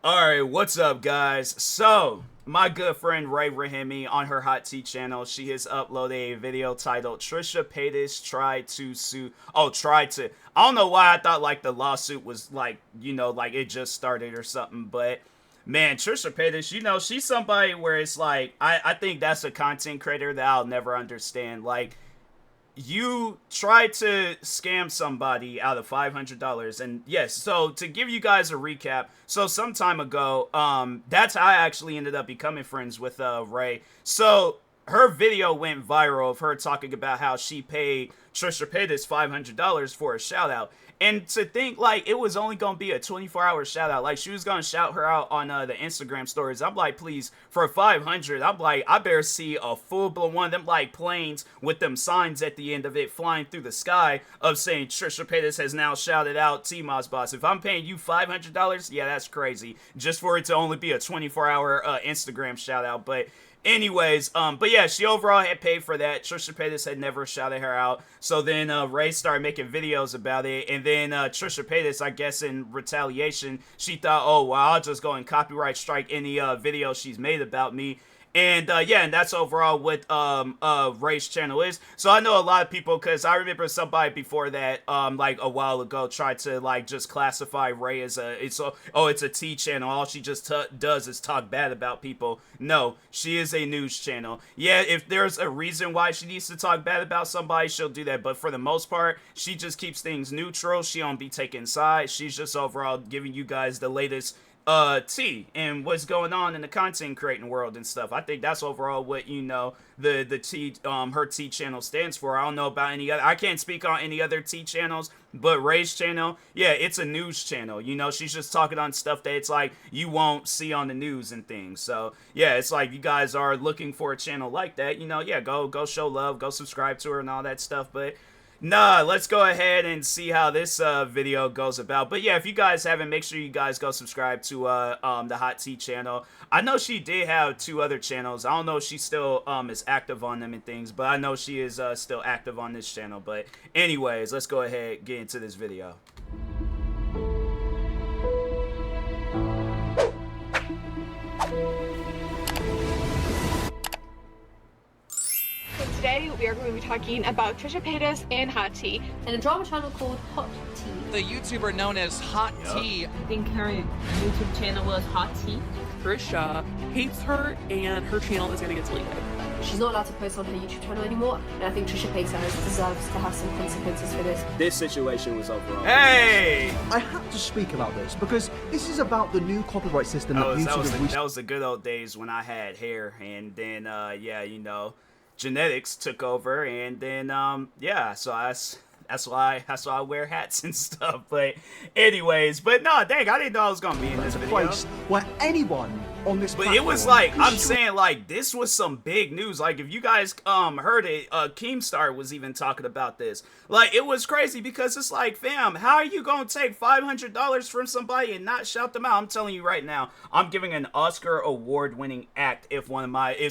Alright, what's up, guys? So, my good friend Ray Rahimi on her Hot Tea channel, she has uploaded a video titled Trisha Paytas tried to sue. Oh, tried to. I don't know why I thought like the lawsuit was like, like it just started or something, but man, Trisha Paytas, she's somebody where it's like, I think that's a content creator that I'll never understand. Like, you tried to scam somebody out of $500, and yes, so to give you guys a recap, so some time ago, that's how I actually ended up becoming friends with Ray. So her video went viral of her talking about how she paid Trisha Paytas $500 for a shout out. And to think like it was only gonna be a 24-hour shout out, like she was gonna shout her out on the Instagram stories. I'm like, please, for 500, I'm like, I better see a full-blown one of them like planes with them signs at the end of it flying through the sky of saying Trisha Paytas has now shouted out TMossBoss. If I'm paying you $500, yeah, that's crazy. Just for it to only be a 24-hour Instagram shout out, but. Anyways, but yeah, she overall had paid for that. Trisha Paytas had never shouted her out. So then Ray started making videos about it. And then Trisha Paytas, I guess in retaliation, she thought, oh, well, I'll just go and copyright strike any video she's made about me. And yeah, and that's overall what Ray's channel is. So I know a lot of people, because I remember somebody before that, like a while ago, tried to like just classify Ray as it's a tea channel. All she just does is talk bad about people. No, she is a news channel. Yeah, if there's a reason why she needs to talk bad about somebody, she'll do that. But for the most part, she just keeps things neutral. She don't be taking sides. She's just overall giving you guys the latest tea and what's going on in the content creating world and stuff. I think that's overall what the tea her tea channel stands for. I don't know about any other. I can't speak on any other tea channels, but Ray's channel, yeah, it's a news channel. She's just talking on stuff that it's like you won't see on the news and things. So yeah, it's like you guys are looking for a channel like that. Yeah, go show love, go subscribe to her and all that stuff. But nah, let's go ahead and see how this video goes about. But yeah, if you guys haven't, make sure you guys go subscribe to the Hot Tea channel. I know she did have 2 other channels. I don't know if she still is active on them and things, but I know she is still active on this channel. But anyways, let's go ahead and get into this video. Today we are going to be talking about Trisha Paytas and Hot Tea, and a drama channel called Hot Tea. The YouTuber known as Hot Tea. I think her YouTube channel was Hot Tea. Trisha hates her and her channel is going to get deleted. She's not allowed to post on her YouTube channel anymore, and I think Trisha Paytas deserves to have some consequences for this. This situation was overall. Hey! I have to speak about this because this is about the new copyright system that YouTube that was the good old days when I had hair, and then yeah, genetics took over, and then yeah, so that's why I wear hats and stuff. But anyways, but no, dang, I didn't know I was gonna be in this video. Place where anyone on this but it was like, I'm saying, like, this was some big news. Like, if you guys heard it, Keemstar was even talking about this. Like, it was crazy because it's like, fam, how are you gonna take $500 from somebody and not shout them out? I'm telling you right now, I'm giving an Oscar award-winning act if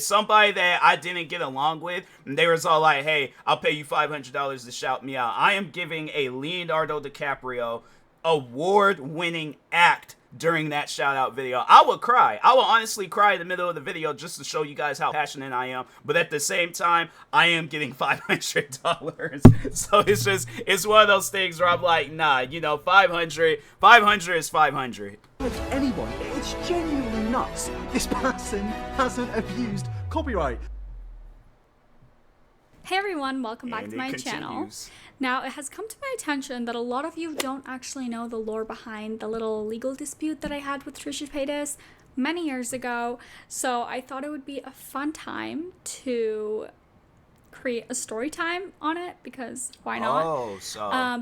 somebody that I didn't get along with, and they was all like, hey, I'll pay you $500 to shout me out. I am giving a Leonardo DiCaprio award-winning act during that shout out video. I would cry. I will honestly cry in the middle of the video just to show you guys how passionate I am. But at the same time, I am getting $500. So it's one of those things where I'm like, nah, 500 is 500. Anyone, it's genuinely nuts. This person hasn't abused copyright. Hey everyone, welcome back to my channel. Now, it has come to my attention that a lot of you don't actually know the lore behind the little legal dispute that I had with Trisha Paytas many years ago. So I thought it would be a fun time to create a story time on it, because why not?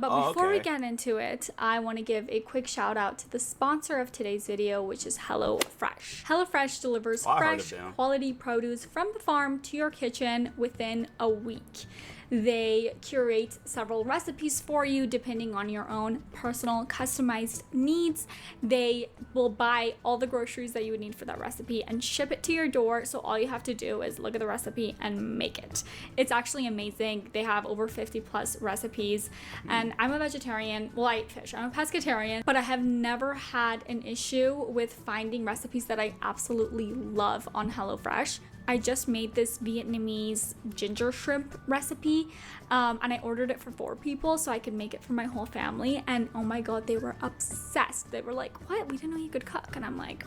But before we get into it, I want to give a quick shout out to the sponsor of today's video, which is HelloFresh. HelloFresh delivers fresh, quality produce from the farm to your kitchen within a week. They curate several recipes for you depending on your own personal customized needs. They will buy all the groceries that you would need for that recipe and ship it to your door, so all you have to do is look at the recipe and make it. It's actually amazing. They have over 50 plus recipes, and I'm a vegetarian. Well, I eat fish. I'm a pescatarian, but I have never had an issue with finding recipes that I absolutely love on HelloFresh. I just made this Vietnamese ginger shrimp recipe, and I ordered it for 4 people so I could make it for my whole family, and oh my god, they were obsessed. They were like, what? We didn't know you could cook. And I'm like,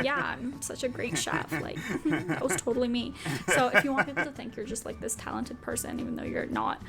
yeah, I'm such a great chef. Like, that was totally me. So if you want people to think you're just like this talented person, even though you're not,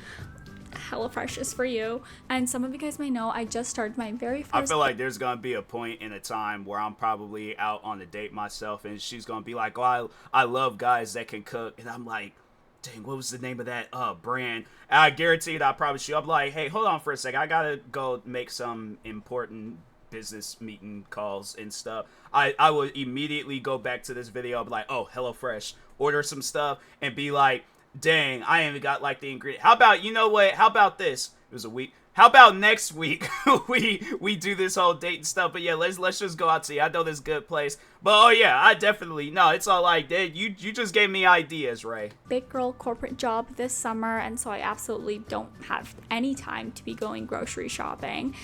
HelloFresh is for you. And some of you guys may know I just started my very first... I feel like there's gonna be a point in a time where I'm probably out on a date myself, and she's gonna be like, oh, I love guys that can cook, and I'm like, dang, what was the name of that brand? And I guarantee that I promise you, I'm like, hey, hold on for a second, I gotta go make some important business meeting calls and stuff. I would immediately go back to this video. I'll be like, oh, HelloFresh, order some stuff, and be like, dang, I ain't even got like the ingredient. How about, you know what? How about this? It was a week. How about next week we do this whole date and stuff? But yeah, let's just go out to you. I know this good place. But oh yeah, I definitely no. It's all like that. You just gave me ideas, Ray. Big girl corporate job this summer, and so I absolutely don't have any time to be going grocery shopping.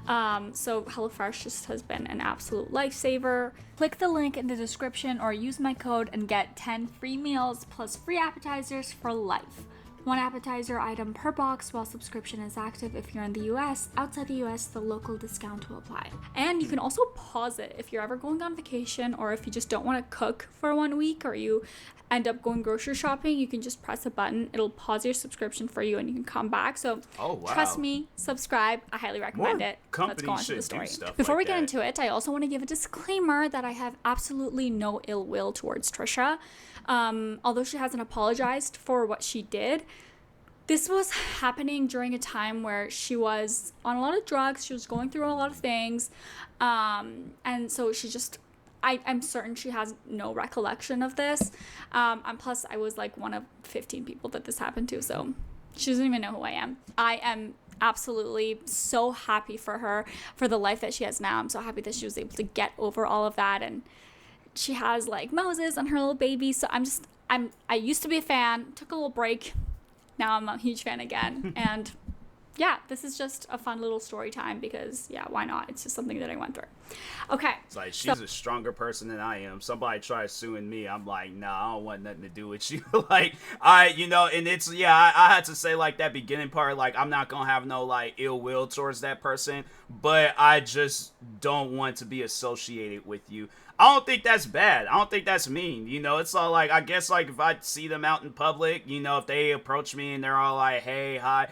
So HelloFresh just has been an absolute lifesaver. Click the link in the description or use my code and get 10 free meals plus free appetizers for life. 1 appetizer item per box while subscription is active if you're in the US. Outside the US, the local discount will apply. And you can also pause it if you're ever going on vacation, or if you just don't want to cook for 1 week, or you end up going grocery shopping, you can just press a button. It'll pause your subscription for you and you can come back. So trust me, subscribe. I highly recommend it. Let's go on to the story. Before we get into it, I also want to give a disclaimer that I have absolutely no ill will towards Trisha. Although she hasn't apologized for what she did, this was happening during a time where she was on a lot of drugs. She was going through a lot of things. And so she just, I'm certain she has no recollection of this. And plus I was like one of 15 people that this happened to. So she doesn't even know who I am. I am absolutely so happy for her, for the life that she has now. I'm so happy that she was able to get over all of that, and she has like Moses and her little baby. So I used to be a fan, took a little break. Now I'm a huge fan again. And yeah, this is just a fun little story time because yeah, why not? It's just something that I went through. Okay. It's like, she's a stronger person than I am. Somebody tries suing me, I'm like, nah, I don't want nothing to do with you. Like, and it's, yeah, I had to say like that beginning part, like, I'm not gonna have no like ill will towards that person, but I just don't want to be associated with you. I don't think that's bad. I don't think that's mean. You know, it's all like, I guess like if I see them out in public, you know, if they approach me and they're all like, hey, hi.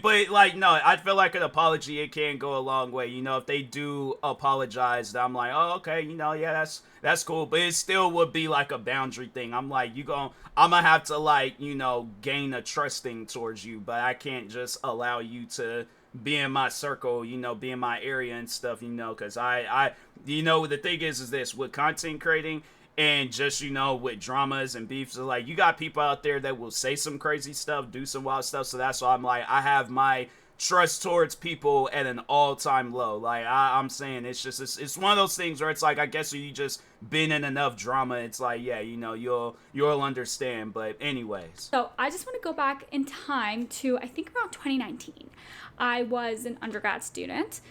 But like, no, I feel like an apology, it can go a long way. You know, if they do apologize, I'm like, oh, okay, you know, yeah, that's cool. But it still would be like a boundary thing. I'm like, I'm gonna have to like, you know, gain a trusting towards you, but I can't just allow you to be in my circle, you know, be in my area and stuff, you know, because I you know, the thing is this, with content creating and just, you know, with dramas and beefs, so like, you got people out there that will say some crazy stuff, do some wild stuff, so that's why I'm like, I have my trust towards people at an all-time low. Like, I'm saying, it's just, it's one of those things where it's like, I guess you just been in enough drama, it's like, yeah, you know, you'll understand. But anyways, so I just want to go back in time to, I think, around 2019. I was an undergrad student,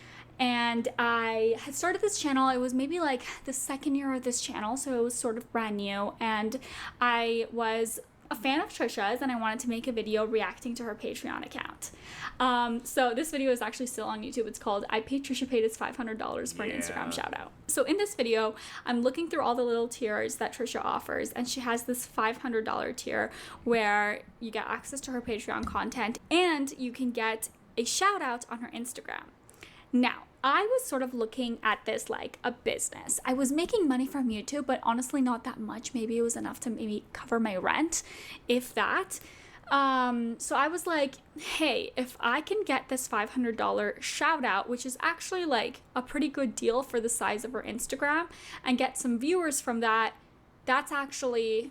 and I had started this channel. It was maybe like the second year of this channel, so it was sort of brand new, and I was a fan of Trisha's, and I wanted to make a video reacting to her Patreon account. So this video is actually still on YouTube. It's called I Paid Trisha Paytas $500 for an Instagram shout out. So in this video, I'm looking through all the little tiers that Trisha offers, and she has this $500 tier where you get access to her Patreon content and you can get a shout out on her Instagram. Now, I was sort of looking at this like a business. I was making money from YouTube, but honestly not that much. Maybe it was enough to maybe cover my rent, if that. So I was like, hey, if I can get this $500 shout out, which is actually like a pretty good deal for the size of her Instagram, and get some viewers from that, that's actually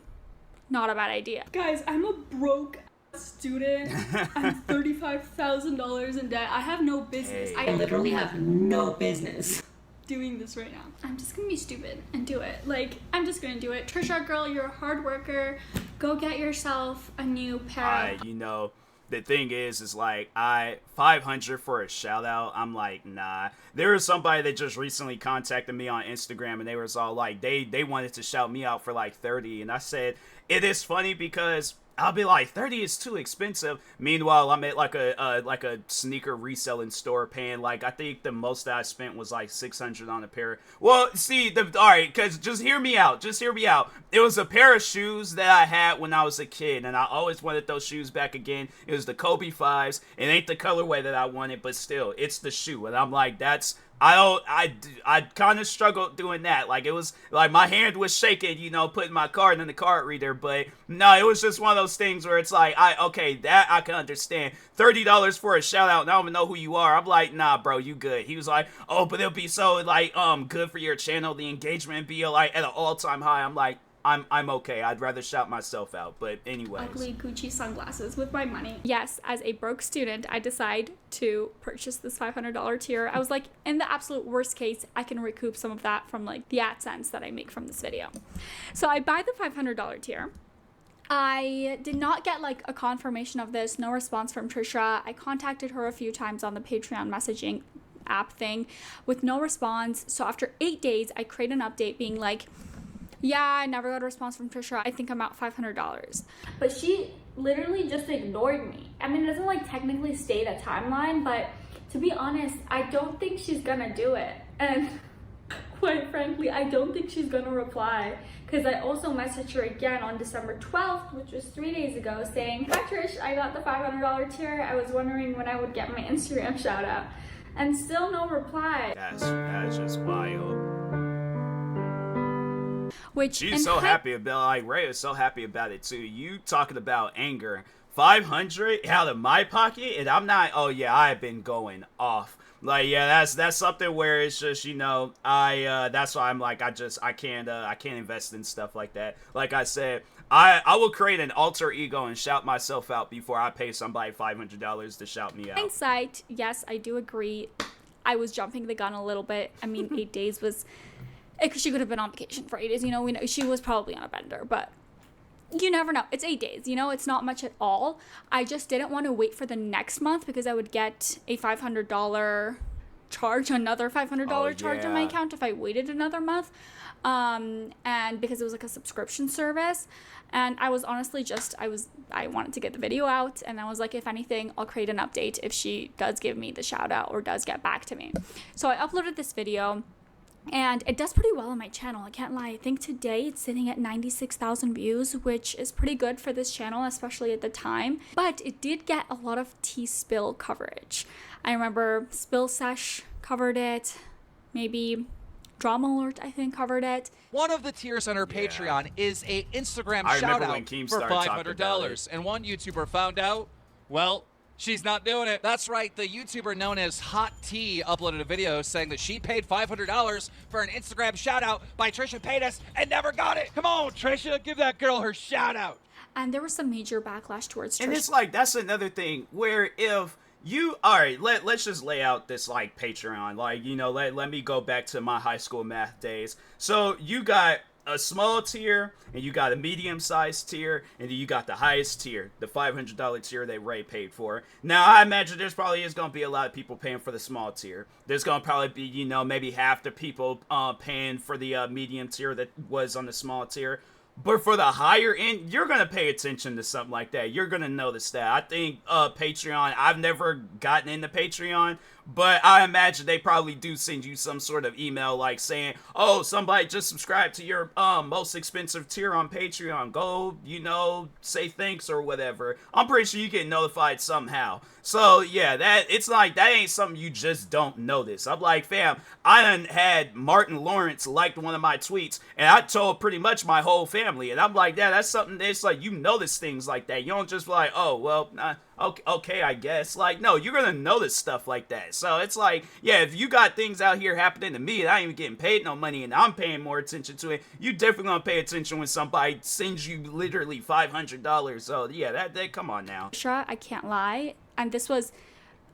not a bad idea. Guys, I'm a broke student. I'm $35,000 in debt. I have no business. Hey. I literally have no business doing this right now. I'm just gonna be stupid and do it. Like, I'm just gonna do it. Trisha, girl, you're a hard worker. Go get yourself a new pair of... You know, the thing is like, 500 for a shout out, I'm like, nah. There was somebody that just recently contacted me on Instagram, and they was all like, they wanted to shout me out for like 30, and I said, it is funny because I'll be like, 30 is too expensive. Meanwhile, I'm at like a sneaker reselling store paying, like, I think the most that I spent was like 600 on a pair. Well, see, alright, cause just hear me out. It was a pair of shoes that I had when I was a kid, and I always wanted those shoes back again. It was the Kobe 5s. It ain't the colorway that I wanted, but still, it's the shoe. And I'm like, I kind of struggled doing that. Like, it was like my hand was shaking, you know, putting my card in the card reader. But no, it was just one of those things where it's like, okay, that I can understand. $30 for a shout out, and I don't even know who you are. I'm like, nah, bro, you good. He was like, oh, but it'll be so like good for your channel. The engagement be like at an all-time high. I'm like, I'm okay. I'd rather shout myself out. But anyways. Ugly Gucci sunglasses with my money. Yes, as a broke student, I decide to purchase this $500 tier. I was like, in the absolute worst case, I can recoup some of that from like the AdSense that I make from this video. So I buy the $500 tier. I did not get like a confirmation of this, no response from Trisha. I contacted her a few times on the Patreon messaging app thing with no response. So after 8 days, I create an update being like, yeah, I never got a response from Trisha. I think I'm out $500. But she literally just ignored me. I mean, it doesn't like technically state a timeline, but to be honest, I don't think she's gonna do it. And quite frankly, I don't think she's gonna reply, because I also messaged her again on December 12th, which was 3 days ago, saying, hi Trish, I got the $500 tier. I was wondering when I would get my Instagram shout out. And still no reply. That's just wild. Which she's so happy about, like, Ray is so happy about it too. You talking about anger. 500 out of my pocket, and I'm not, oh yeah, I've been going off. Like, yeah, that's something where it's just, you know, that's why I'm like, I can't invest in stuff like that. Like I said, I will create an alter ego and shout myself out before I pay somebody $500 to shout me out. Hindsight, yes, I do agree. I was jumping the gun a little bit. I mean, 8 days was... She could have been on vacation for 8 days, you know, we know she was probably on a bender, but you never know. It's 8 days, you know, it's not much at all. I just didn't want to wait for the next month because I would get a $500 charge, another $500 charge on my account if I waited another month. And because it was like a subscription service, and I was honestly just, I wanted to get the video out, and I was like, if anything, I'll create an update if she does give me the shout out or does get back to me. So I uploaded this video. And it does pretty well on my channel, I can't lie. I think today it's sitting at 96,000 views, which is pretty good for this channel, especially at the time. But it did get a lot of T-Spill coverage. I remember Spill Sesh covered it, maybe Drama Alert, I think, covered it. One of the tiers on her Patreon is a Instagram shout out for $500. And one YouTuber found out, well, she's not doing it. That's right. The YouTuber known as Hot T uploaded a video saying that she paid $500 for an Instagram shout out by Trisha Paytas and never got it. Come on, Trisha, give that girl her shout out. And there was some major backlash towards Trisha. And it's like, that's another thing where if you, all right, let's just lay out this like Patreon. Like, you know, let me go back to my high school math days. So you got a small tier, and you got a medium-sized tier, and then you got the highest tier, the $500 tier that Ray paid for. Now, I imagine there's probably is going to be a lot of people paying for the small tier. There's going to probably be, you know, maybe half the people paying for the medium tier that was on the small tier. But for the higher end, you're going to pay attention to something like that. You're going to notice that. I think Patreon, I've never gotten into Patreon, but I imagine they probably do send you some sort of email like saying, oh, somebody just subscribed to your most expensive tier on Patreon. Go, you know, say thanks or whatever. I'm pretty sure you get notified somehow. So, yeah, it's like, that ain't something you just don't notice. I'm like, fam, I done had Martin Lawrence liked one of my tweets, and I told pretty much my whole family. And I'm like, that's something that's like, you notice things like that. You don't just be like, oh, well, okay, I guess. Like, no, you're gonna notice stuff like that. So it's like, yeah, if you got things out here happening to me and I ain't even getting paid no money and I'm paying more attention to it, you definitely gonna pay attention when somebody sends you literally $500. So yeah, that come on now. Trisha, I can't lie, and this was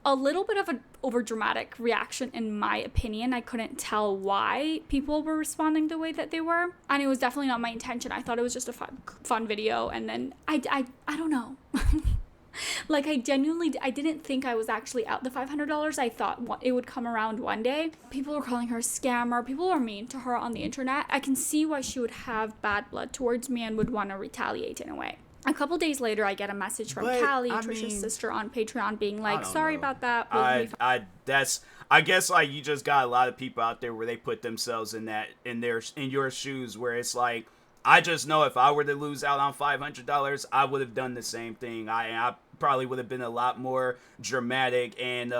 a little bit of an overdramatic reaction in my opinion. I couldn't tell why people were responding the way that they were, and it was definitely not my intention. I thought it was just a fun video, and then I don't know. Like, I didn't think I was actually out the $500. I thought it would come around one day. People were calling her a scammer. People were mean to her on the internet. I can see why she would have bad blood towards me and would want to retaliate in a way. A couple days later, I get a message from Callie, Trisha's sister, on Patreon being like, sorry about that. I guess, like, you just got a lot of people out there where they put themselves in your shoes, where it's like, I just know if I were to lose out on $500, I would have done the same thing. I probably would have been a lot more dramatic and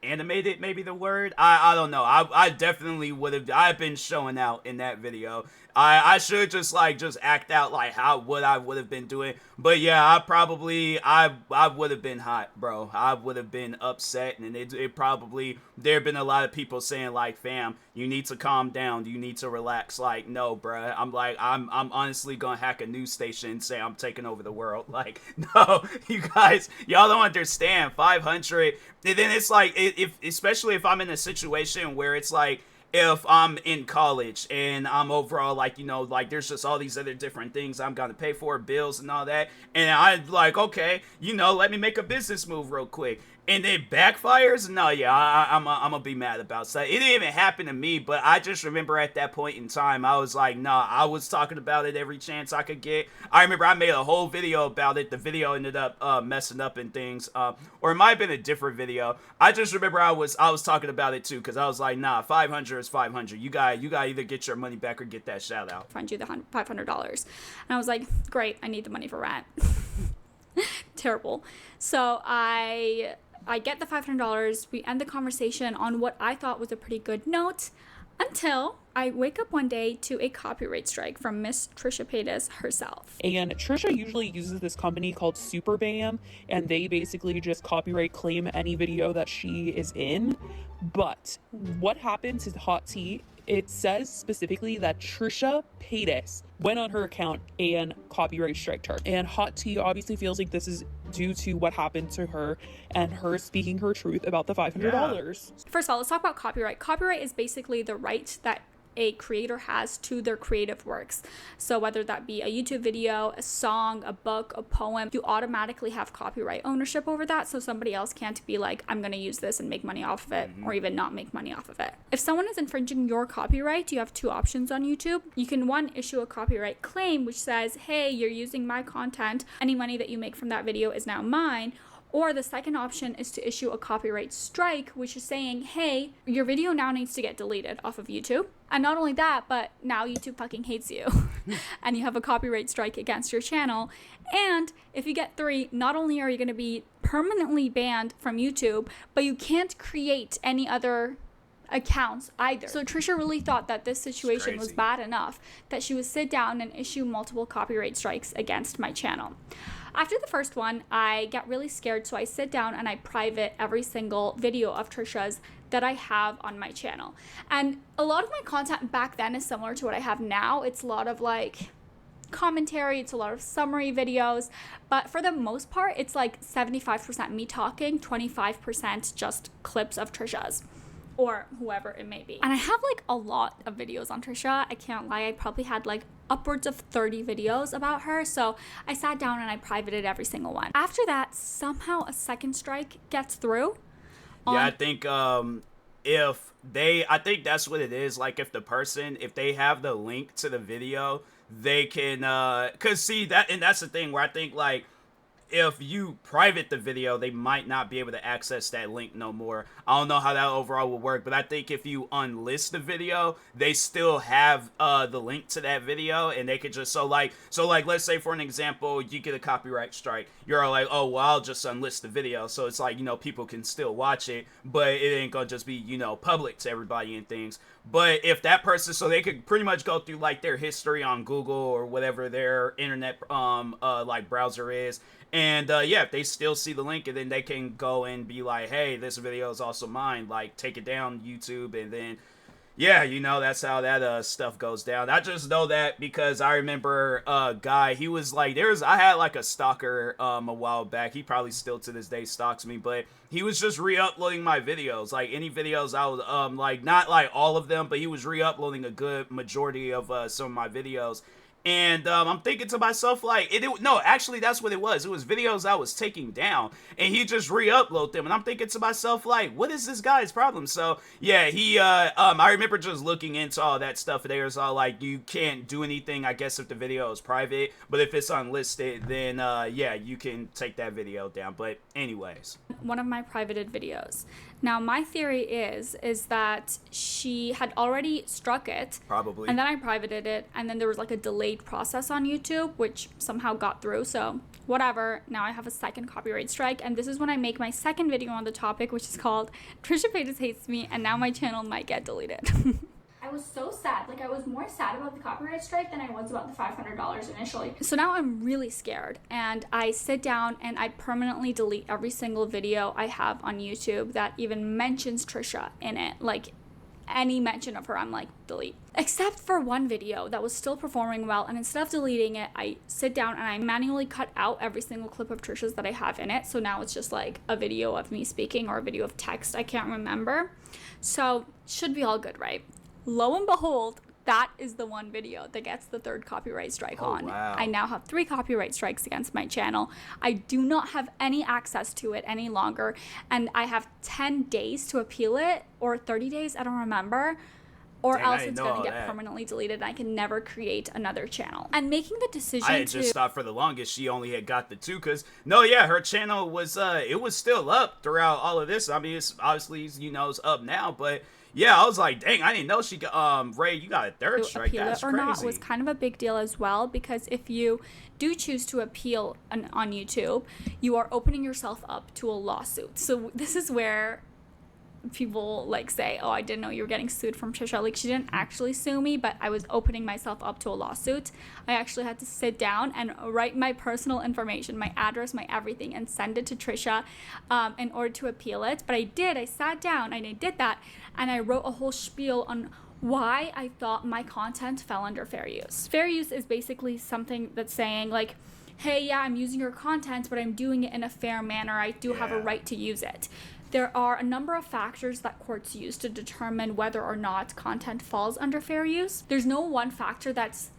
animated, maybe the word. I don't know. I definitely would have. I've been showing out in that video. I should just act out like what I would have been doing. But yeah, I would have been hot, bro. I would have been upset, and it probably, there have been a lot of people saying like, fam, you need to calm down, you need to relax. Like, no, bro. I'm honestly gonna hack a news station and say I'm taking over the world. Like, no, you guys, y'all don't understand. 500, and then it's like, especially if I'm in a situation where it's like, if I'm in college and I'm overall, like, you know, like, there's just all these other different things I'm gonna pay for, bills and all that, and I'm like, okay, you know, let me make a business move real quick, and it backfires. No, yeah, I'm gonna be mad about that. It didn't even happen to me, but I just remember at that point in time, I was like, nah, I was talking about it every chance I could get. I remember I made a whole video about it. The video ended up messing up and things, or it might have been a different video. I just remember I was talking about it too, because I was like, nah, 500 is 500. You got either get your money back or get that shout out. Find you the $500, and I was like, great, I need the money for rent. Terrible. So I get the $500. We end the conversation on what I thought was a pretty good note, until I wake up one day to a copyright strike from Miss Trisha Paytas herself. And Trisha usually uses this company called SuperBam, and they basically just copyright claim any video that she is in. But what happened to Hot Tea, it says specifically that Trisha Paytas went on her account and copyright striked her. And Hot Tea obviously feels like this is due to what happened to her and her speaking her truth about the $500. Yeah. First of all, let's talk about copyright. Copyright is basically the right that a creator has to their creative works. So whether that be a YouTube video, a song, a book, a poem, you automatically have copyright ownership over that. So somebody else can't be like, I'm going to use this and make money off of it, or even not make money off of it. If someone is infringing your copyright, you have two options on YouTube. You can, one, issue a copyright claim, which says, hey, you're using my content. Any money that you make from that video is now mine. Or the second option is to issue a copyright strike, which is saying, hey, your video now needs to get deleted off of YouTube. And not only that, but now YouTube fucking hates you. And you have a copyright strike against your channel. And if you get 3, not only are you going to be permanently banned from YouTube, but you can't create any other accounts either. So Trisha really thought that this situation was bad enough that she would sit down and issue multiple copyright strikes against my channel. After the first one, I get really scared, so I sit down and I private every single video of Trisha's that I have on my channel. And a lot of my content back then is similar to what I have now. It's a lot of like commentary, it's a lot of summary videos, but for the most part, it's like 75% me talking, 25% just clips of Trisha's, or whoever it may be. And I have like a lot of videos on Trisha. I can't lie, I probably had like upwards of 30 videos about her. So I sat down and I privated every single one. After that, somehow a second strike gets through. Yeah, I think I think that's what it is. Like, if they have the link to the video, they can, cause see that, and that's the thing where I think, like, if you private the video, they might not be able to access that link no more. I don't know how that overall will work, but I think if you unlist the video, they still have the link to that video, and they could just, so like let's say for an example, you get a copyright strike. You're like, oh, well, I'll just unlist the video. So it's like, you know, people can still watch it, but it ain't gonna just be, you know, public to everybody and things. But if that person, so they could pretty much go through like their history on Google or whatever their internet like browser is, And yeah, if they still see the link, and then they can go and be like, hey, this video is also mine, like take it down YouTube. And then yeah, you know, that's how that stuff goes down. I just know that because I remember a guy, he was like, I had like a stalker a while back. He probably still to this day stalks me, but he was just re-uploading my videos. Like any videos I was like, not like all of them, but he was re-uploading a good majority of some of my videos. And I'm thinking to myself, like, no, actually, that's what it was. It was videos I was taking down, and he just re-upload them. And I'm thinking to myself, like, what is this guy's problem? So, yeah, I remember just looking into all that stuff. There's all, like, you can't do anything, I guess, if the video is private. But if it's unlisted, then, yeah, you can take that video down. But anyways. One of my privated videos. Now, my theory is that she had already struck it. Probably. And then I privated it, and then there was like a delayed process on YouTube, which somehow got through. So whatever, now I have a second copyright strike, and this is when I make my second video on the topic, which is called Trisha Paytas Hates Me, and now my channel might get deleted. I was so sad. Like, I was more sad about the copyright strike than I was about the $500 initially. So now I'm really scared, and I sit down and I permanently delete every single video I have on YouTube that even mentions Trisha in it. Like, any mention of her, I'm like, delete. Except for one video that was still performing well, and instead of deleting it, I sit down and I manually cut out every single clip of Trisha's that I have in it. So now it's just like a video of me speaking or a video of text. I can't remember. So should be all good, right? Lo and behold, that is the one video that gets the third copyright strike on. Wow. I now have 3 copyright strikes against my channel. I do not have any access to it any longer, and I have 10 days to appeal it, or 30 days, I don't remember, or Dang, else it's going to get permanently deleted and I can never create another channel. And making the decision I had just thought for the longest she only had got the 2, because no, yeah, her channel was it was still up throughout all of this. I mean, it's obviously, you know, it's up now, but yeah, I was like, dang, I didn't know she got, Ray, you got a third strike. Appeal That's it or crazy. not was kind of a big deal as well, because if you do choose to appeal on YouTube, you are opening yourself up to a lawsuit. So this is where people like say, oh, I didn't know you were getting sued from Trisha. Like, she didn't actually sue me, but I was opening myself up to a lawsuit. I actually had to sit down and write my personal information, my address, my everything, and send it to Trisha in order to appeal it. But I did. I sat down and I did that, and I wrote a whole spiel on why I thought my content fell under fair use. Fair use is basically something that's saying, like, hey, yeah, I'm using your content, but I'm doing it in a fair manner. I do have a right to use it. There are a number of factors that courts use to determine whether or not content falls under fair use. There's no one factor that's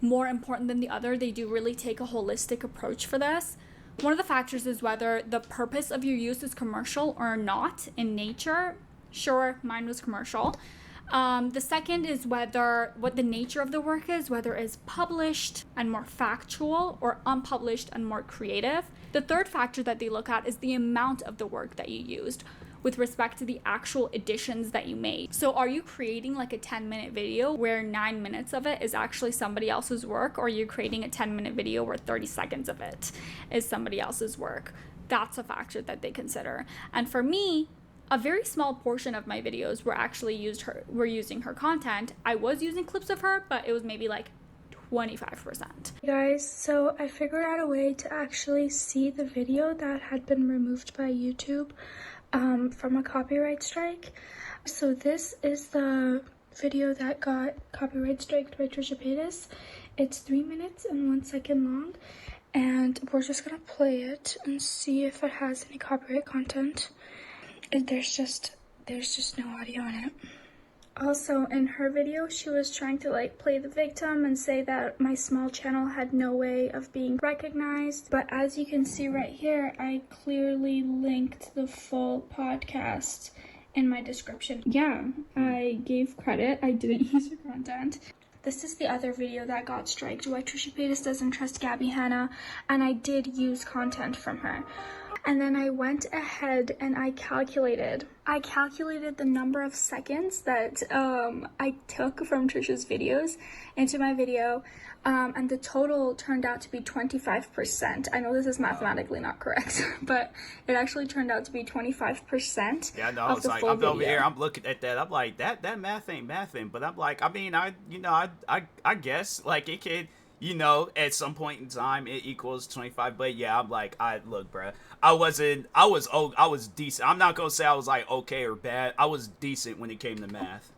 more important than the other. They do really take a holistic approach for this. One of the factors is whether the purpose of your use is commercial or not in nature. Sure, mine was commercial. The second is what the nature of the work is, whether it's published and more factual or unpublished and more creative. The third factor that they look at is the amount of the work that you used with respect to the actual additions that you made. So are you creating like a 10-minute video where 9 minutes of it is actually somebody else's work, or are you creating a 10-minute video where 30 seconds of it is somebody else's work? That's a factor that they consider. And for me, a very small portion of my videos were using her content. I was using clips of her, but it was maybe like 25%. Hey guys, so I figured out a way to actually see the video that had been removed by YouTube from a copyright strike. So this is the video that got copyright striked by Trisha Paytas. It's 3 minutes and 1 second long, and we're just gonna play it and see if it has any copyright content. There's just no audio in it. Also, in her video, she was trying to like play the victim and say that my small channel had no way of being recognized. But as you can see right here, I clearly linked the full podcast in my description. Yeah, I gave credit. I didn't use her content. This is the other video that got striked, why Trisha Paytas doesn't trust Gabby Hanna, and I did use content from her. And then I went ahead and I calculated the number of seconds that I took from Trisha's videos into my video, and the total turned out to be 25%. I know this is mathematically not correct, but it actually turned out to be 25%. Yeah, no, it's like I'm over here, I'm looking at that, I'm like, that math ain't mathing, but I'm like, I mean, I guess like it could. you know, at some point in time it equals 25. But yeah, I'm like, look, bro, I was decent. I'm not gonna say I was like okay or bad. I was decent when it came to math.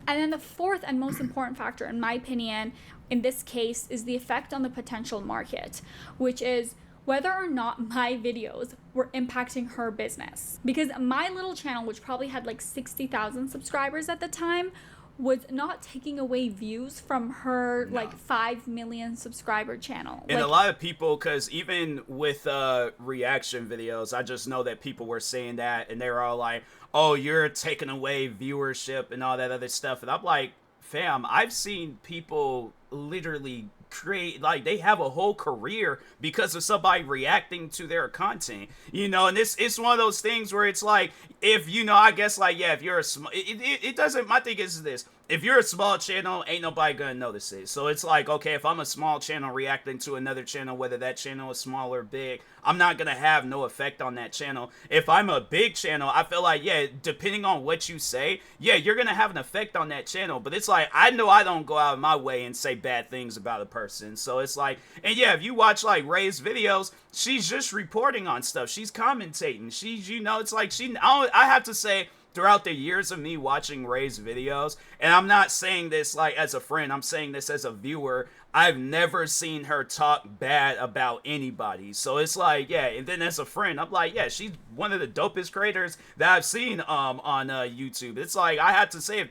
And then the fourth and most important factor, in my opinion, in this case, is the effect on the potential market, which is whether or not my videos were impacting her business. Because my little channel, which probably had like 60,000 subscribers at the time, was not taking away views from her like 5 million subscriber channel. And like, a lot of people, because even with reaction videos, I just know that people were saying that, and they were all like, oh, you're taking away viewership and all that other stuff. And I'm like, fam, I've seen people literally create, like, they have a whole career because of somebody reacting to their content, you know. And it's one of those things where it's like, if, you know, I guess, like, yeah, if you're a small, it doesn't, my thing is this: if you're a small channel, ain't nobody gonna notice it. So it's like, okay, if I'm a small channel reacting to another channel, whether that channel is small or big, I'm not gonna have no effect on that channel. If I'm a big channel, I feel like, yeah, depending on what you say, yeah, you're gonna have an effect on that channel. But it's like, I know I don't go out of my way and say bad things about a person. So it's like, and yeah, if you watch like Ray's videos, she's just reporting on stuff. She's commentating. She's, you know, it's like I have to say, throughout the years of me watching Ray's videos, and I'm not saying this like as a friend, I'm saying this as a viewer, I've never seen her talk bad about anybody. So it's like, yeah, and then as a friend, I'm like, yeah, she's one of the dopest creators that I've seen on YouTube. It's like, I have to say, if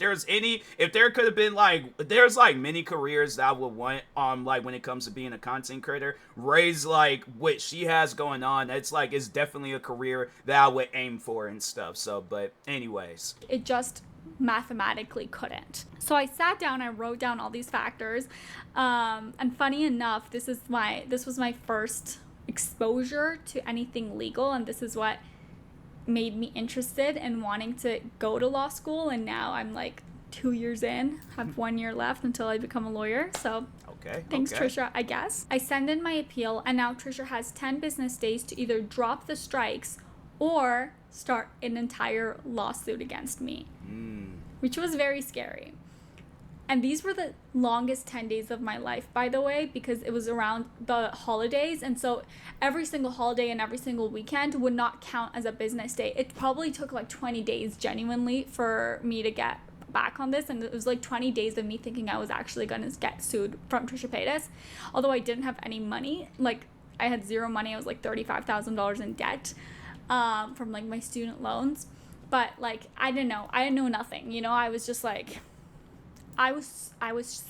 there could have been like, there's like many careers that I would want like when it comes to being a content creator. Ray's like what she has going on, it's like, it's definitely a career that I would aim for and stuff. So, but anyways, it just mathematically couldn't. So I sat down, I wrote down all these factors, and funny enough, this was my first exposure to anything legal, and this is what made me interested in wanting to go to law school. And now I'm like 2 years in, have 1 year left until I become a lawyer. So thanks, Trisha, I guess. I send in my appeal, and now Trisha has 10 business days to either drop the strikes or start an entire lawsuit against me, which was very scary. And these were the longest 10 days of my life, by the way, because it was around the holidays. And so every single holiday and every single weekend would not count as a business day. It probably took like 20 days genuinely for me to get back on this. And it was like 20 days of me thinking I was actually going to get sued from Trisha Paytas. Although I didn't have any money, like I had zero money. I was like $35,000 in debt from like my student loans. But like, I didn't know nothing, you know. I was just like, I was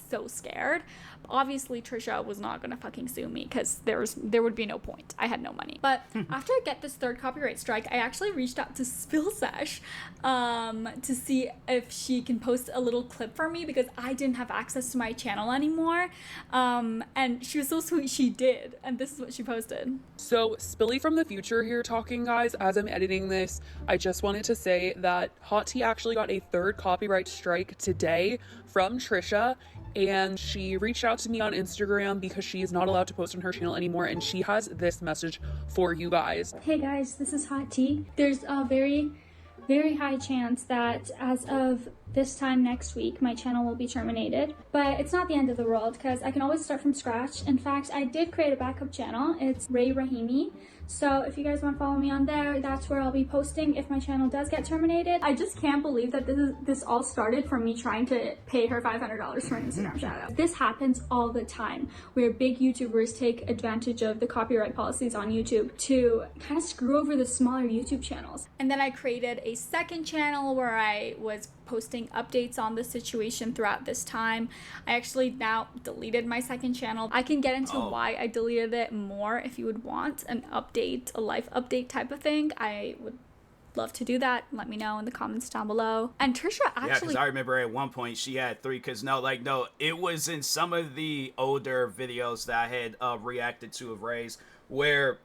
so scared. Obviously, Trisha was not gonna fucking sue me because there would be no point. I had no money. But after I get this third copyright strike, I actually reached out to Spillsesh to see if she can post a little clip for me, because I didn't have access to my channel anymore. And she was so sweet, she did. And this is what she posted. So Spilly from the future here talking, guys. As I'm editing this, I just wanted to say that Hot Tea actually got a third copyright strike today from Trisha. And she reached out to me on Instagram because she is not allowed to post on her channel anymore, and she has this message for you guys. Hey guys, this is Hot Tea. There's a very, very high chance that as of this time next week, my channel will be terminated. But it's not the end of the world, because I can always start from scratch. In fact, I did create a backup channel. It's Ray Rahimi. So if you guys want to follow me on there, that's where I'll be posting if my channel does get terminated. I just can't believe that this all started from me trying to pay her $500 for an Instagram shout out. This happens all the time, where big YouTubers take advantage of the copyright policies on YouTube to kind of screw over the smaller YouTube channels. And then I created a second channel where I was posting updates on the situation throughout this time. I actually now deleted my second channel. I can get into why I deleted it more if you would want an update, a life update type of thing. I would love to do that. Let me know in the comments down below. And Trisha actually... Yeah, because I remember at one point she had 3, because no, it was in some of the older videos that I had reacted to of Ray's, where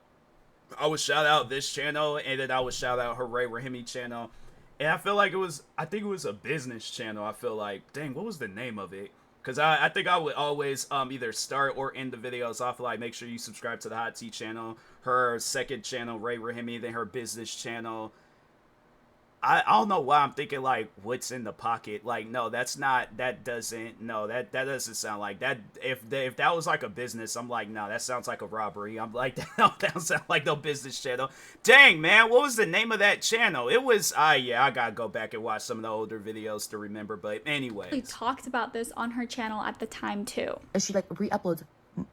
I would shout out this channel, and then I would shout out her Ray Rahimi channel. And I feel like I think it was a business channel. I feel like, dang, what was the name of it? Because I think I would always either start or end the videos off like, make sure you subscribe to the Hot Tea channel, her second channel, Ray Rahimi, then her business channel. I don't know why I'm thinking like what's in the pocket. Like, no, that's not, that doesn't sound like that. If that was like a business, I'm like, no, that sounds like a robbery. I'm like, that don't sound like no business channel. Dang, man, what was the name of that channel? It was, yeah, I gotta go back and watch some of the older videos to remember. But anyway, we talked about this on her channel at the time too. She like re-uploads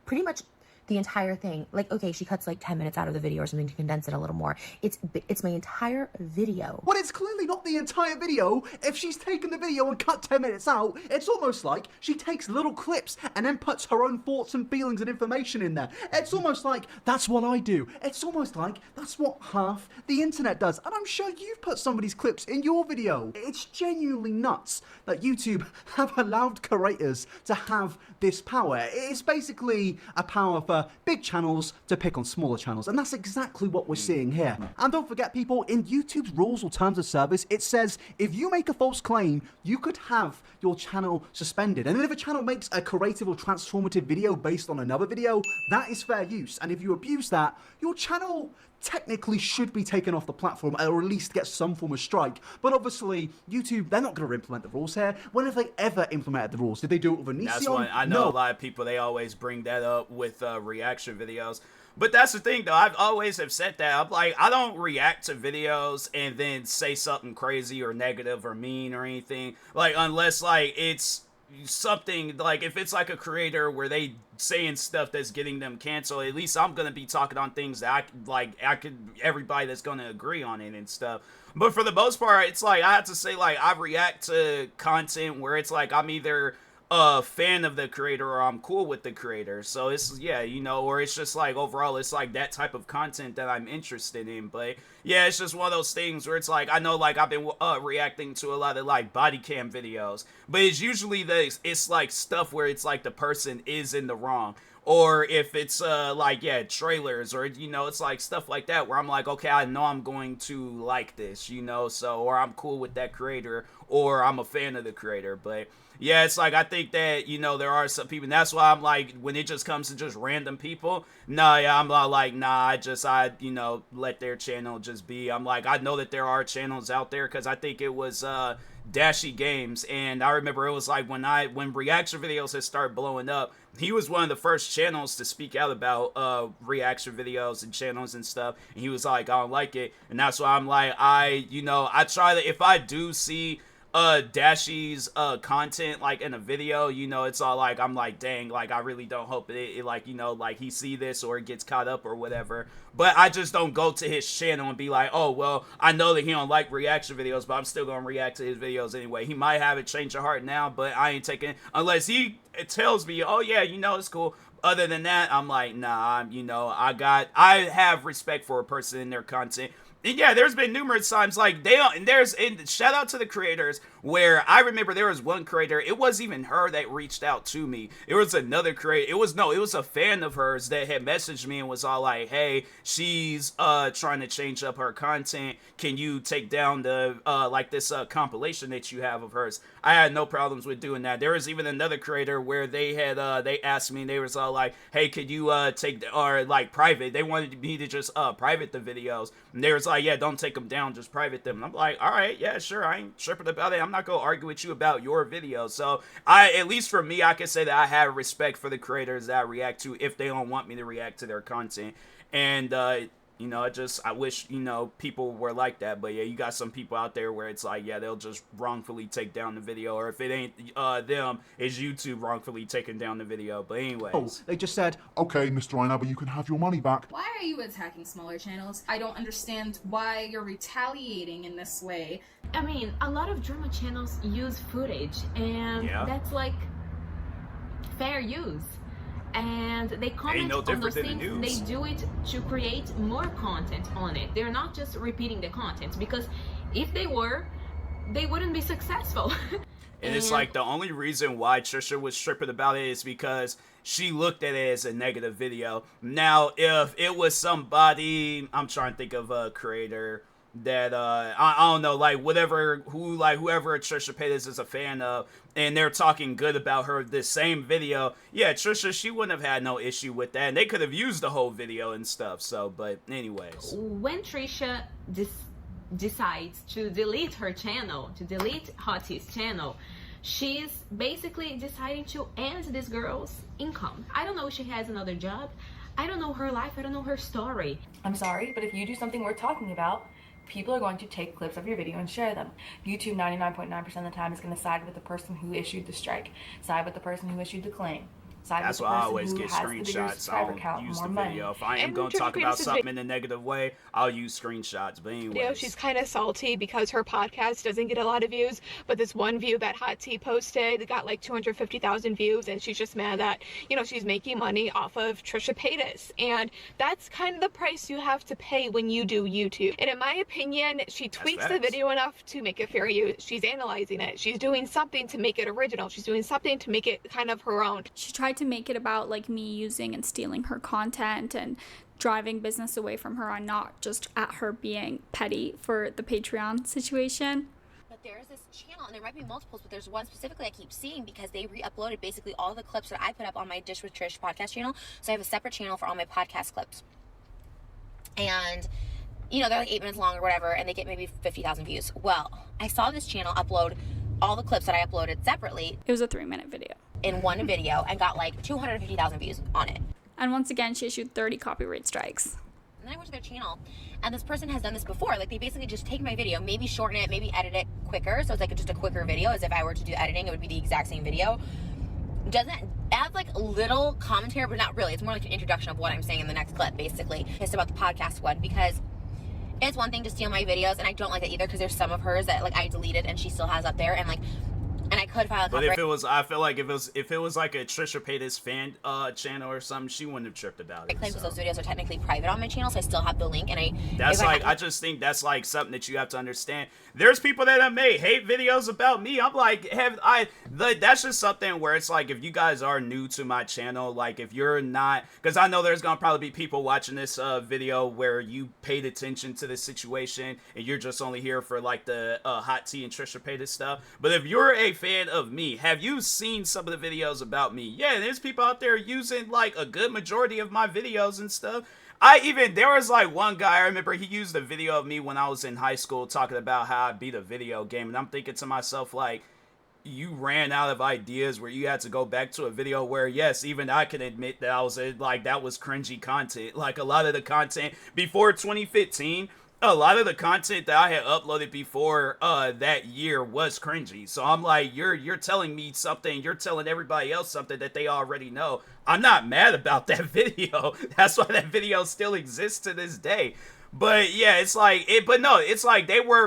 pretty much the entire thing. Like, okay, she cuts like 10 minutes out of the video or something to condense it a little more. It's my entire video. Well, it's clearly not the entire video. If she's taken the video and cut 10 minutes out, it's almost like she takes little clips and then puts her own thoughts and feelings and information in there. It's almost like that's what I do. It's almost like that's what half the internet does. And I'm sure you've put some of these clips in your video. It's genuinely nuts that YouTube have allowed creators to have this power. It's basically a power for big channels to pick on smaller channels, and that's exactly what we're seeing here. And don't forget, people, in YouTube's rules or terms of service, it says if you make a false claim, you could have your channel suspended. And then if a channel makes a creative or transformative video based on another video, that is fair use. And if you abuse that, your channel technically should be taken off the platform, or at least get some form of strike. But obviously, YouTube, they're not going to implement the rules here. When have they ever implemented the rules? Did they do it with Onision? That's one, I know. No. A lot of people, they always bring that up with reaction videos. But that's the thing, though. I've always have said that. I'm like, I don't react to videos and then say something crazy or negative or mean or anything. Like, unless, like, it's something, like, if it's like a creator where they saying stuff that's getting them canceled, at least I'm gonna be talking on things that everybody that's gonna agree on it and stuff. But for the most part, it's like, I have to say, like, I react to content where it's like I'm either a fan of the creator or I'm cool with the creator. So it's, yeah, you know, or it's just like overall it's like that type of content that I'm interested in. But yeah, it's just one of those things where it's like, I know, like, I've been reacting to a lot of like body cam videos, but it's usually it's like stuff where it's like the person is in the wrong. Or if it's like, yeah, trailers, or, you know, it's like stuff like that where I'm like, okay, I know I'm going to like this, you know, so, or I'm cool with that creator, or I'm a fan of the creator. But yeah, it's like, I think that, you know, there are some people, and that's why I'm like, when it just comes to just random people, nah, yeah, I'm like, nah, I you know, let their channel just be. I'm like, I know that there are channels out there, because I think it was Dashy Games, and I remember it was like when reaction videos had started blowing up, he was one of the first channels to speak out about reaction videos and channels and stuff, and he was like, I don't like it. And that's why I'm like, I try to, if I do see Dashy's content like in a video, you know, it's all like, I'm like, dang, like, I really don't hope it like, you know, like he see this or it gets caught up or whatever. But I just don't go to his channel and be like, oh, well, I know that he don't like reaction videos, but I'm still gonna react to his videos anyway. He might have a change of heart now, but I ain't taking, unless he tells me, oh yeah, you know, it's cool. Other than that, I'm like, nah, you know, I have respect for a person in their content. And yeah, there's been numerous times, like, and shout out to the creators, where I remember there was one creator, it wasn't even her that reached out to me. It was another creator, it was a fan of hers that had messaged me and was all like, hey, she's trying to change up her content. Can you take down the, like, this compilation that you have of hers? I had no problems with doing that. There was even another creator where they had, they asked me, and they was all like, hey, could you private, they wanted me to just private the videos. And they was like, yeah, don't take them down, just private them. And I'm like, all right, yeah, sure, I ain't tripping about it. I'm not gonna argue with you about your video. So at least for me, I can say that I have respect for the creators that I react to if they don't want me to react to their content. And you know, I wish, you know, people were like that. But yeah, you got some people out there where it's like, yeah, they'll just wrongfully take down the video, or if it ain't them, it's YouTube wrongfully taking down the video. But anyways, oh, they just said, okay, Mr. Einaber, you can have your money back. Why are you attacking smaller channels? I don't understand why you're retaliating in this way. I mean, a lot of drama channels use footage, and that's like fair use. And they comment on those things, they do it to create more content on it. They're not just repeating the content, because if they were, they wouldn't be successful. And it's like, the only reason why Trisha was tripping about it is because she looked at it as a negative video. Now, if it was somebody, I'm trying to think of a creator that I don't know, like whoever Trisha Paytas is a fan of, and they're talking good about her this same video, yeah, Trisha, she wouldn't have had no issue with that, and they could have used the whole video and stuff. So, but anyways, when Trisha decides to delete her channel, to delete Hot T's channel, she's basically deciding to end this girl's income. I don't know if she has another job. I don't know her life. I don't know her story. I'm sorry, but if you do something worth talking about, people are going to take clips of your video and share them. YouTube 99.9% of the time is going to side with the person who issued the strike, side with the person who issued the claim. That's why I always get screenshots. I don't use the video. If I am going to talk about something in a negative way, I'll use screenshots. But anyways. She's kind of salty because her podcast doesn't get a lot of views, but this one view that Hot T posted got like 250,000 views, and she's just mad that, she's making money off of Trisha Paytas. And that's kind of the price you have to pay when you do YouTube. And in my opinion, she tweaks the video enough to make it fair use. She's analyzing it. She's doing something to make it original. She's doing something to make it kind of her own. She tried to make it about like me using and stealing her content and driving business away from her, and not just at her being petty for the Patreon situation. But there's this channel, and there might be multiples, but there's one specifically I keep seeing because they re-uploaded basically all the clips that I put up on my Dish with Trish podcast channel. So I have a separate channel for all my podcast clips. And they're like 8 minutes long or whatever, and they get maybe 50,000 views. Well, I saw this channel upload all the clips that I uploaded separately. It was a 3-minute video. In one video, and got like 250,000 views on it. And once again, she issued 30 copyright strikes. And then I went to their channel, and this person has done this before. Like, they basically just take my video, maybe shorten it, maybe edit it quicker, so it's like just a quicker video. As if I were to do editing, it would be the exact same video. Doesn't add like a little commentary, but not really. It's more like an introduction of what I'm saying in the next clip, basically. Pissed about the podcast one, because it's one thing to steal my videos, and I don't like that either, because there's some of hers that like I deleted and she still has up there, and like, and I could file a copyright. But I feel like if it was like a Trisha Paytas fan channel or something, she wouldn't have tripped about it. Because those videos are technically private on my channel, so I still have the link. And I just think that's like something that you have to understand. There's people that have made hate videos about me. I'm like, that's just something where it's like, if you guys are new to my channel, like if you're not, because I know there's gonna probably be people watching this video where you paid attention to this situation and you're just only here for like the Hot T and Trisha Paytas stuff. But if you're a fan of me, have you seen some of the videos about me? Yeah, there's people out there using like a good majority of my videos and stuff. There was like one guy, I remember he used a video of me when I was in high school talking about how I beat a video game, and I'm thinking to myself, like, you ran out of ideas where you had to go back to a video where, yes, even I can admit that that was cringy content. Like, a lot of the content before 2015, a lot of the content that I had uploaded before that year was cringy. So I'm like, you're telling me something, you're telling everybody else something that they already know. I'm not mad about that video. That's why that video still exists to this day. But yeah, it's like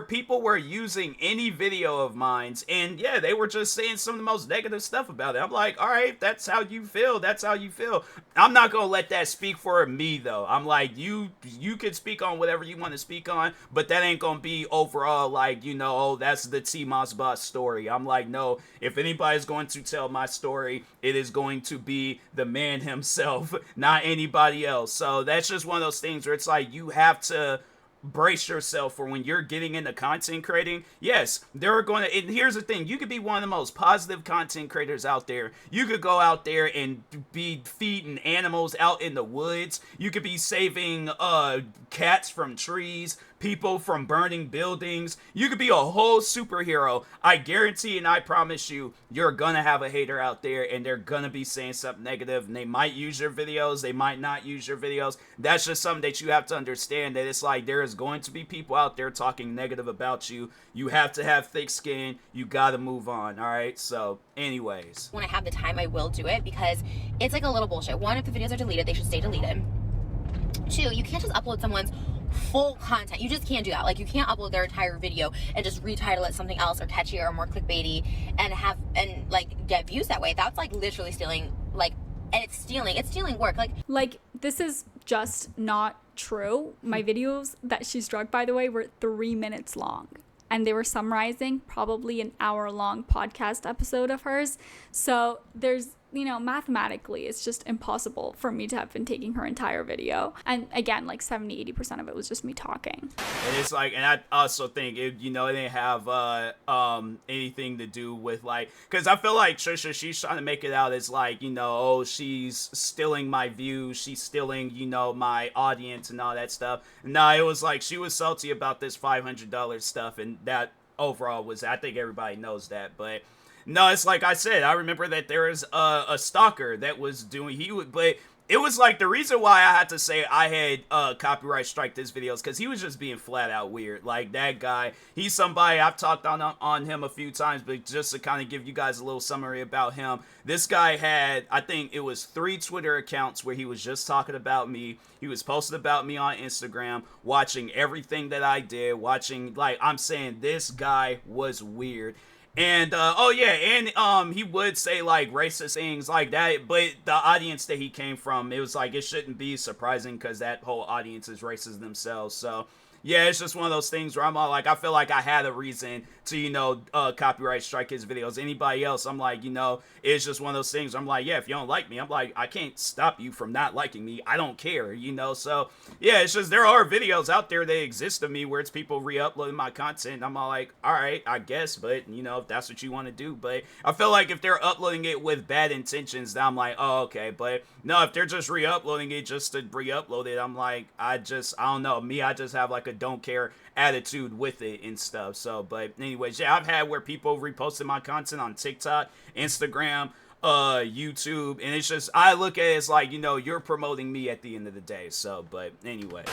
people were using any video of mine, and yeah, they were just saying some of the most negative stuff about it. I'm like, all right, that's how you feel. That's how you feel. I'm not gonna let that speak for me though. I'm like, you can speak on whatever you want to speak on, but that ain't gonna be overall like, oh, that's the TMossBoss story. I'm like, no, if anybody's going to tell my story, it is going to be the man himself, not anybody else. So that's just one of those things where it's like, you have to brace yourself for when you're getting into content creating. Yes, there are going to, and here's the thing, you could be one of the most positive content creators out there. You could go out there and be feeding animals out in the woods. You could be saving cats from trees, people from burning buildings. You could be a whole superhero. I guarantee and I promise you, you're gonna have a hater out there, and they're gonna be saying something negative, and they might use your videos, they might not use your videos. That's just something that you have to understand, that it's like, there is going to be people out there talking negative about you. You have to have thick skin. You gotta move on. All right, so anyways, when I have the time, I will do it, because it's like a little bullshit. One, if the videos are deleted, they should stay deleted. Two, you can't just upload someone's full content. You just can't do that. Like, you can't upload their entire video and just retitle it something else or catchier or more clickbaity and like get views that way. That's like literally stealing, like, and it's stealing work. Like this is just not true. My videos that she struck, by the way, were 3 minutes long, and they were summarizing probably an hour-long podcast episode of hers. So there's you know, mathematically, it's just impossible for me to have been taking her entire video. And again, like 70-80% of it was just me talking. And it's like, and I also think it, you know, it didn't have anything to do with like, because I feel like Trisha, she's trying to make it out as like, you know, oh, she's stealing my views, she's stealing, you know, my audience and all that stuff. No, it was like she was salty about this $500 stuff, and that overall was, I think everybody knows that, but no, it's like I said, I remember that there was a stalker that was doing, but it was like the reason why I had to say I had copyright strike this video is because he was just being flat out weird. Like, that guy, he's somebody, I've talked on him a few times, but just to kind of give you guys a little summary about him, this guy had, I think it was 3 Twitter accounts where he was just talking about me. He was posting about me on Instagram, watching everything that I did, watching, like, I'm saying this guy was weird. And, oh yeah, and, he would say, like, racist things like that, but the audience that he came from, it was like, it shouldn't be surprising, because that whole audience is racist themselves, so, yeah, it's just one of those things where I'm all like, I feel like I had a reason to, you know, copyright strike his videos. Anybody else, I'm like, you know, it's just one of those things. I'm like, yeah, if you don't like me, I'm like, I can't stop you from not liking me. I don't care, you know? So, yeah, it's just, there are videos out there that exist of me where it's people re-uploading my content. I'm all like, all right, I guess, but, you know, if that's what you want to do. But I feel like if they're uploading it with bad intentions, then I'm like, oh, okay. But no, if they're just re-uploading it just to re-upload it, I'm like, I don't know. Me, I just have like a don't care attitude with it and stuff. So, but anyways, yeah, I've had where people reposted my content on TikTok, Instagram, YouTube, and it's just, I look at it as like, you know, you're promoting me at the end of the day. So, but anyways.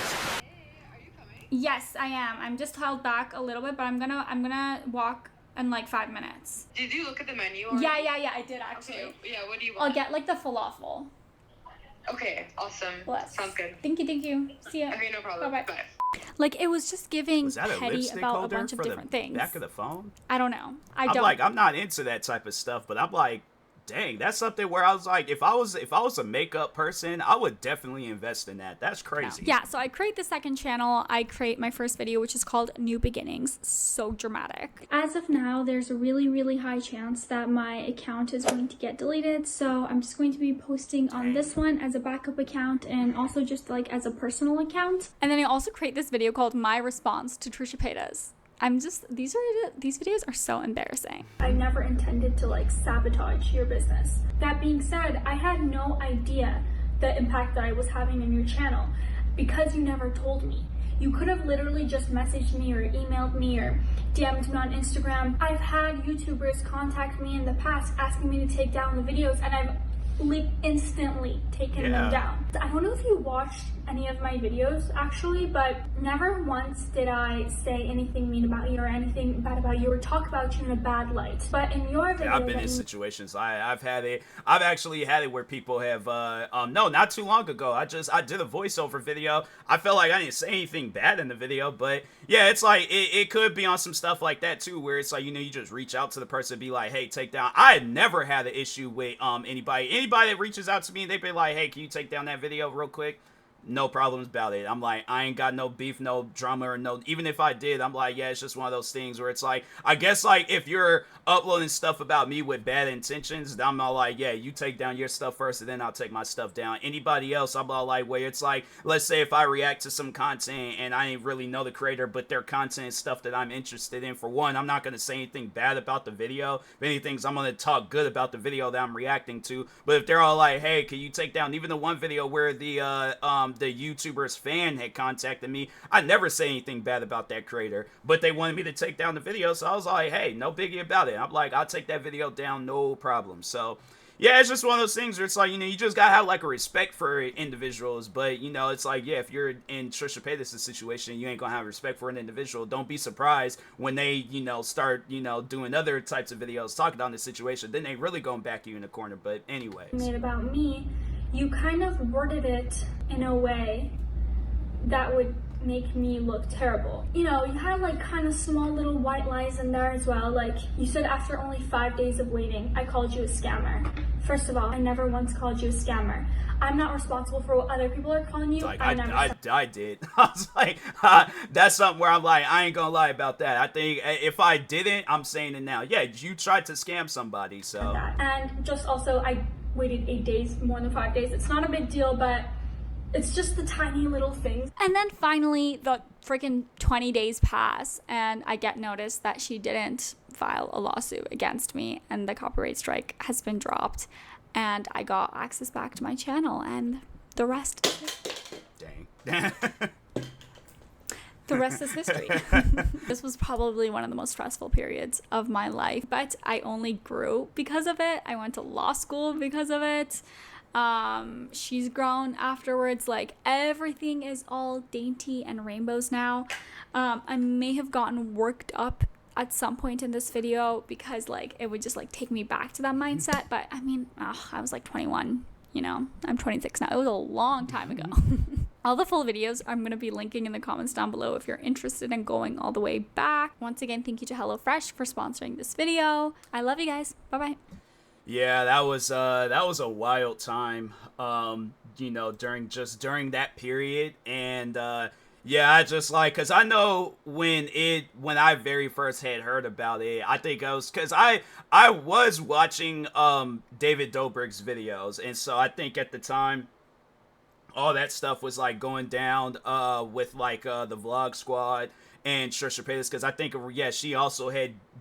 Yes, I am. I'm just held back a little bit, but I'm gonna walk in like 5 minutes. Did you look at the menu? Yeah, I did actually. Okay, yeah, what do you want? I'll get like the falafel. Okay, awesome. Bless. Sounds good. Thank you. See ya. Okay, no problem. Bye. Like, it was just giving petty about a bunch of different things. Back of the phone? I don't know. I'm not into that type of stuff, but I'm like, dang, that's something where I was like, if I was a makeup person, I would definitely invest in that. That's crazy. Yeah, so I create the second channel. I create my first video, which is called New Beginnings. So dramatic. As of now, there's a really, really high chance that my account is going to get deleted. So I'm just going to be posting on this one as a backup account, and also just like as a personal account. And then I also create this video called My Response to Trisha Paytas. These videos are so embarrassing. I never intended to like sabotage your business. That being said, I had no idea the impact that I was having on your channel because you never told me. You could have literally just messaged me or emailed me or DM'd me on Instagram. I've had YouTubers contact me in the past asking me to take down the videos, and I've instantly taken them down. I don't know if you watched any of my videos actually, but never once did I say anything mean about you or anything bad about you or talk about you in a bad light. But in your video, I've been in situations. I've actually had it where people have no, not too long ago, I did a voiceover video. I felt like I didn't say anything bad in the video, but yeah, it's like it could be on some stuff like that too, where it's like, you know, you just reach out to the person and be like, hey, take down. I had never had an issue with anybody that reaches out to me and they be like, hey, can you take down that video real quick? No problems about it. I'm like, I ain't got no beef, no drama, or no, even if I did, I'm like, yeah, it's just one of those things where it's like, I guess like if you're uploading stuff about me with bad intentions, I'm all like, yeah, you take down your stuff first and then I'll take my stuff down. Anybody else, I'm all like, where it's like, let's say if I react to some content and I ain't really know the creator, but their content is stuff that I'm interested in. For one, I'm not going to say anything bad about the video. If anything, I'm going to talk good about the video that I'm reacting to. But if they're all like, hey, can you take down, even the one video where the YouTuber's fan had contacted me, I never say anything bad about that creator, but they wanted me to take down the video, so I was like, hey, no biggie about it. I'm like, I'll take that video down, no problem. So yeah, it's just one of those things where it's like, you know, you just gotta have like a respect for individuals, but you know, it's like, yeah, if you're in Trisha Paytas' situation, you ain't gonna have respect for an individual. Don't be surprised when they, you know, start, you know, doing other types of videos talking about the situation, then they really gonna back you in the corner. But anyways, made about me, you kind of worded it in a way that would make me look terrible. You know, you had like kind of small little white lies in there as well. Like you said, after only 5 days of waiting, I called you a scammer. First of all, I never once called you a scammer. I'm not responsible for what other people are calling you. Like, I did. I was like, that's something where I'm like, I ain't gonna lie about that. I think if I didn't, I'm saying it now. Yeah, you tried to scam somebody, so. And just also, I waited 8 days, more than 5 days. It's not a big deal, but it's just the tiny little things. And then finally, the freaking 20 days pass, and I get notice that she didn't file a lawsuit against me, and the copyright strike has been dropped, and I got access back to my channel, and the rest is history. Dang. The rest is history. This was probably one of the most stressful periods of my life, but I only grew because of it. I went to law school because of it. She's grown afterwards. Like, everything is all dainty and rainbows now. I may have gotten worked up at some point in this video because, like, it would just, like, take me back to that mindset. But I mean, I was like 21, you know, I'm 26 now. It was a long time ago. All the full videos I'm going to be linking in the comments down below if you're interested in going all the way back. Once again, thank you to HelloFresh for sponsoring this video. I love you guys. Bye-bye. Yeah, that was a wild time, you know, during that period. And yeah, I just like, cause I know when I very first had heard about it, I think I was, cause I was watching David Dobrik's videos, and so I think at the time all that stuff was like going down with like the Vlog Squad and Trisha Paytas, because I think, yeah, she also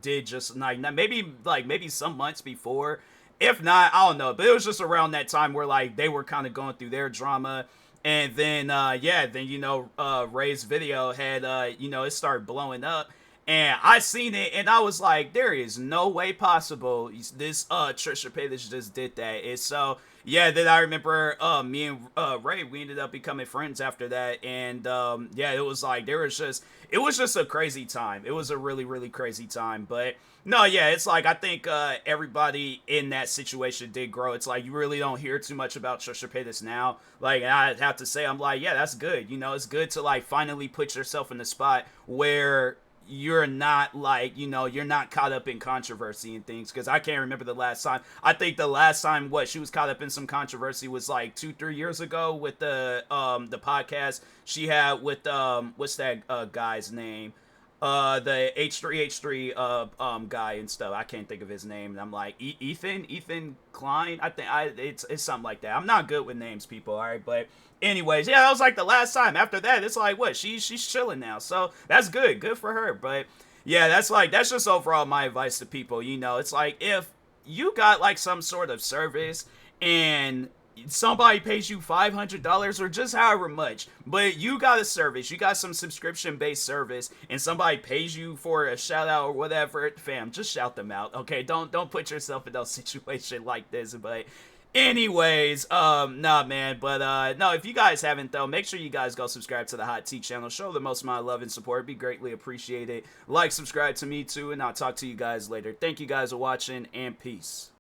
did just like maybe some months before. If not, I don't know, but it was just around that time where like they were kind of going through their drama. And then you know, Ray's video had you know, it started blowing up, and I seen it and I was like, there is no way possible this Trisha Paytas just did that. And so yeah, then I remember me and Ray, we ended up becoming friends after that. And yeah, it was like it was just a crazy time. It was a really, really crazy time. But no, yeah, it's like I think everybody in that situation did grow. It's like you really don't hear too much about Trisha Paytas now. Like, I have to say, I'm like, yeah, that's good. You know, it's good to like finally put yourself in the spot where you're not like, you know, you're not caught up in controversy and things. Because I can't remember the last time. I think the last time she was caught up in some controversy was like 2-3 years ago with the podcast she had with what's that guy's name, the H3H3 guy and stuff. I can't think of his name, and I'm like, Ethan Klein, I think it's something like that. I'm not good with names, people, all right? But anyways, yeah, that was like the last time. After that, it's like, what, she's chilling now, so that's good for her. But yeah, that's just overall my advice to people. You know, it's like, if you got like some sort of service and somebody pays you $500 or just however much, but you got a service, you got some subscription based service, and somebody pays you for a shout out or whatever, fam, just shout them out. Okay, don't put yourself in a situation like this. But anyways, nah, man, but no, if you guys haven't though, make sure you guys go subscribe to the Hot Tea channel. Show the most amount of love and support. It'd be greatly appreciated. Like, subscribe to me too, and I'll talk to you guys later. Thank you guys for watching, and peace.